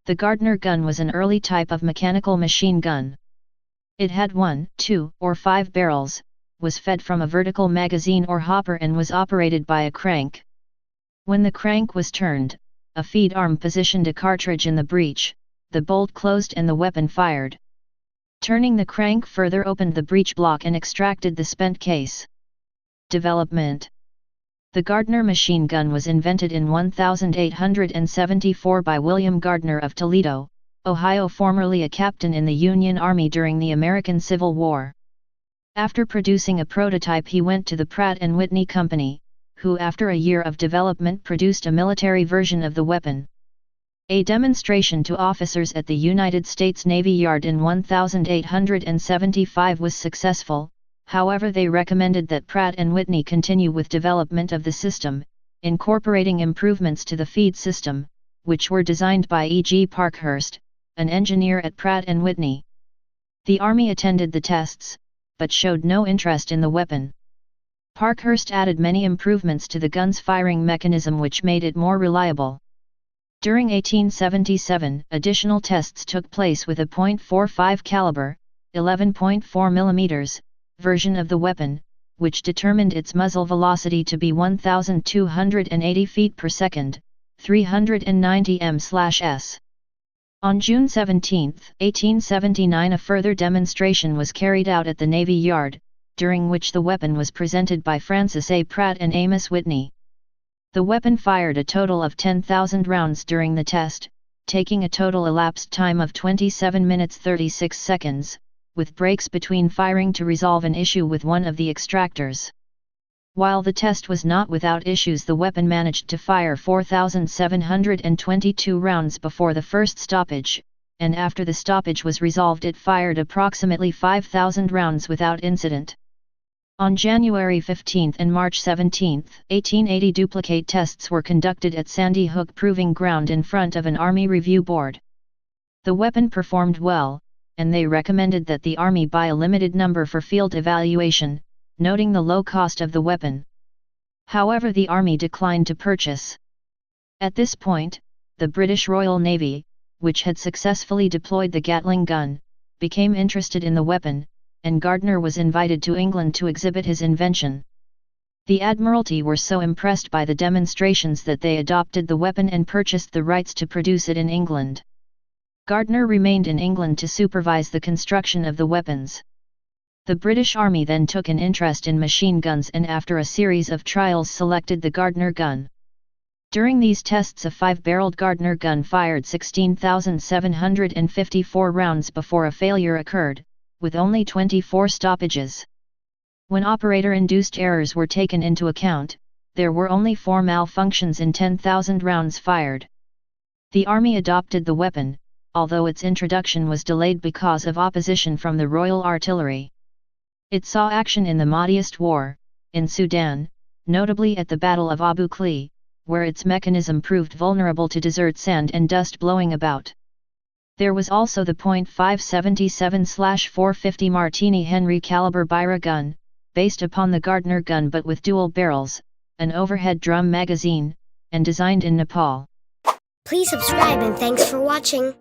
The Gardner gun was an early type of mechanical machine gun. It had 1, 2, or 5 barrels, was fed from a vertical magazine or hopper and was operated by a crank. When the crank was turned, a feed arm positioned a cartridge in the breech, the bolt closed and the weapon fired. Turning the crank further opened the breech block and extracted the spent case. Development. The Gardner machine gun was invented in 1874 by William Gardner of Toledo, Ohio, formerly a captain in the Union Army during the American Civil War. After producing a prototype, he went to the Pratt & Whitney Company, who after a year of development produced a military version of the weapon. A demonstration to officers at the United States Navy Yard in 1875 was successful. However, they recommended that Pratt & Whitney continue with development of the system, incorporating improvements to the feed system, which were designed by E.G. Parkhurst, an engineer at Pratt & Whitney. The Army attended the tests, but showed no interest in the weapon. Parkhurst added many improvements to the gun's firing mechanism which made it more reliable. During 1877, additional tests took place with a .45 caliber, 11.4 mm, version of the weapon, which determined its muzzle velocity to be 1,280 feet per second, 390 m/s. On June 17, 1879, a further demonstration was carried out at the Navy Yard, during which the weapon was presented by Francis A. Pratt and Amos Whitney. The weapon fired a total of 10,000 rounds during the test, taking a total elapsed time of 27 minutes 36 seconds, with breaks between firing to resolve an issue with one of the extractors. While the test was not without issues, the weapon managed to fire 4,722 rounds before the first stoppage, and after the stoppage was resolved it fired approximately 5,000 rounds without incident. On January 15 and March 17, 1880, duplicate tests were conducted at Sandy Hook Proving Ground in front of an Army review board. The weapon performed well, and they recommended that the Army buy a limited number for field evaluation, noting the low cost of the weapon. However, the Army declined to purchase. At this point, the British Royal Navy, which had successfully deployed the Gatling gun, became interested in the weapon, and Gardner was invited to England to exhibit his invention. The Admiralty were so impressed by the demonstrations that they adopted the weapon and purchased the rights to produce it in England. Gardner remained in England to supervise the construction of the weapons. The British Army then took an interest in machine guns and after a series of trials selected the Gardner gun. During these tests, a 5-barreled Gardner gun fired 16,754 rounds before a failure occurred, with only 24 stoppages. When operator-induced errors were taken into account, there were only 4 malfunctions in 10,000 rounds fired. The Army adopted the weapon, although its introduction was delayed because of opposition from the Royal Artillery. It saw action in the Mahdist War, in Sudan, notably at the Battle of Abu Klea, where its mechanism proved vulnerable to desert sand and dust blowing about. There was also the .577/450 Martini Henry caliber Bira gun, based upon the Gardner gun but with dual barrels, an overhead drum magazine, and designed in Nepal. Please subscribe and thanks for watching.